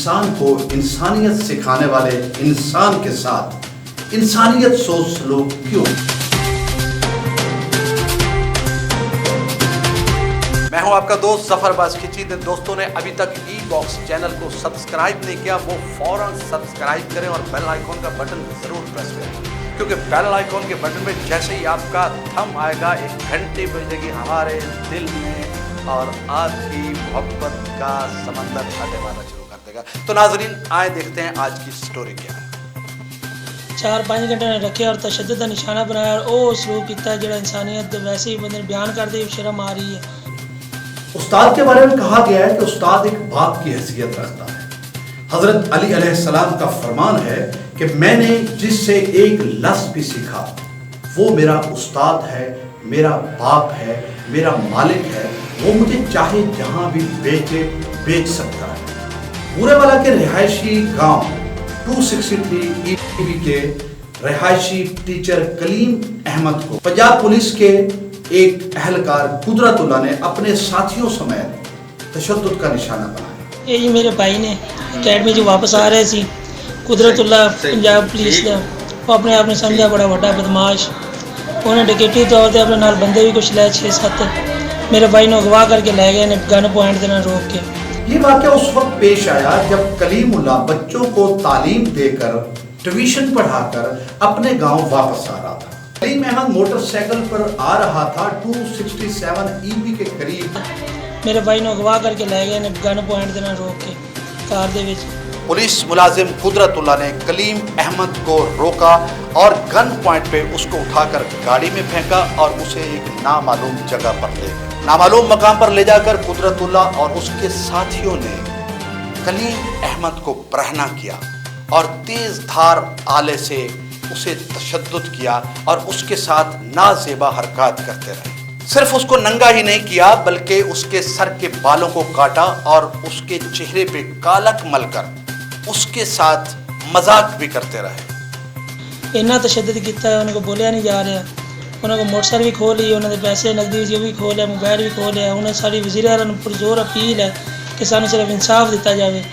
इंसान को इंसानियत सिखाने वाले इंसान के साथ इंसानियत सोच सलूक क्यों? मैं हूं आपका दोस्त जफरबाज खिची। दोस्तों ने अभी तक ई बॉक्स चैनल को सब्सक्राइब नहीं किया, वो फौरन सब्सक्राइब करें और बेल आइकॉन का बटन जरूर प्रेस करें, क्योंकि बेल आइकॉन के बटन में जैसे ही आपका थंब आएगा एक घंटी बजेगी हमारे दिल में और आपकी मोहब्बत का समंदर छाटे मारना शुरू कर देगा। तो नाजरीन आए देखते हैं आज की स्टोरी क्या है। 4-5 घंटे ने रखे और तशद्दुद का निशाना बनाया और वो सलूक किया जो इंसानियत वैसे ही बंदे बयान कर दी, शर्म आ रही है। उस्ताद के बारे में कहा गया है कि उस्ताद एक बाप की हैसियत रखता है। हजरत अली अलैहिस्सलाम का फरमान है कि मैंने जिससे एक लफ्ज़ भी सीखा वो मेरा उस्ताद है, मेरा बाप है, मेरा मालिक है। वो मुझे चाहे जहां भी बेच सकता है। बुरेवाला के रिहायशी गांव 263 ईबी के रिहायशी टीचर कलीम अहमद को पंजाब पुलिस के एक अहलकार कुदरतुल्लाह ने अपने साथियों समेत तशद्दुद का निशाना बनाया। ये जी मेरे भाई ने अकेडमी जो वापस आ रहे थे, कुदरतुल्लाह पंजाब पुलिस का वो अपने आप ने समझा बड़ा बड़ा बदमाश। उन्हें डिकेटी तौर पर अपने नाल बंदे भी कुछ लाए 6-7 मेरे भाई ने अगवा करके ले गए ने गन पॉइंट देना रोक के। ये वाक़या उस वक्त पेश आया जब कलीमुल्लाह बच्चों को तालीम देकर ट्यूशन पढ़ाकर अपने गांव वापस आ रहा था। कलीम अहमद मोटरसाइकिल पर आ रहा था 267 ईबी के करीब। मेरे भाई ने अगवा करके ले गए ने गन पॉइंट देना रोक के कार दे विच। पुलिस मुलाजिम कुदरतुल्लाह ने कलीम अहमद को रोका और गन पॉइंट पे उसको उठाकर गाड़ी में फेंका और उसे एक नामालूम जगह पर ले गए। नामालूम मकाम पर ले जाकर कुदरतुल्लाह और उसके साथियों ने कलीम अहमद को बरहना किया और तेज धार आले से उसे तशद्दुद किया और उसके साथ नाजेबा हरकत करते रहे। सिर्फ उसको नंगा ही नहीं किया बल्कि उसके सर के बालों को काटा और उसके चेहरे पे कालक मलकर उसके साथ मजाक भी करते रहे। इन्ना तशद्दुद किया, उनको बोलिया नहीं जा रहा। उन्होंने मोटरसाइकिल भी खो ली, उन्होंने पैसे नकदी भी खो लिया, मोबाइल भी खो लिया। उन्हें सारी वज़ीर आला ने पुरजोर अपील है कि सानू सिर्फ इंसाफ दिता जाए।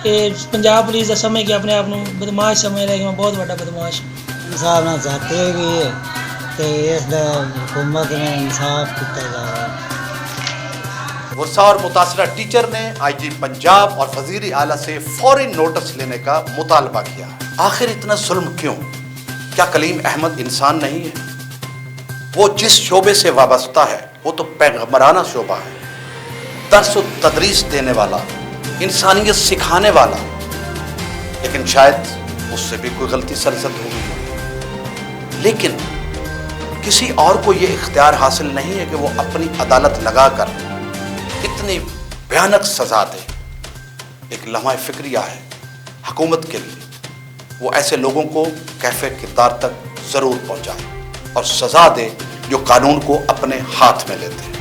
ये पंजाब पुलिस का समय कि अपने आप को बदमाश समझ रहा है कि मैं बहुत बड़ा बदमाश इंसाफ ना चाहते भी है कि इस हुकूमत ने इंसाफ किया जाए। गुस्सा और मुतासरा टीचर ने आईजी पंजाब और वज़ीर आला से फौरी नोटिस लेने का मुतालबा किया। आखिर इतना जुल्म क्यों? क्या कलीम अहमद इंसान नहीं है? वो जिस शोबे से वाबस्ता है वो तो पैगंबराना शोबा है, दर्स व तदरीस देने वाला, इंसानियत सिखाने वाला। लेकिन शायद उससे भी कोई गलती सरजद हो गई। लेकिन किसी और को ये इख्तियार हासिल नहीं है कि वो अपनी अदालत लगाकर इतनी भयानक सजा दे। एक लम्हा फिक्रिया है हुकूमत के लिए, वो ऐसे लोगों को कैफे किरदार तक जरूर पहुंचाए और सजा दे जो कानून को अपने हाथ में लेते हैं।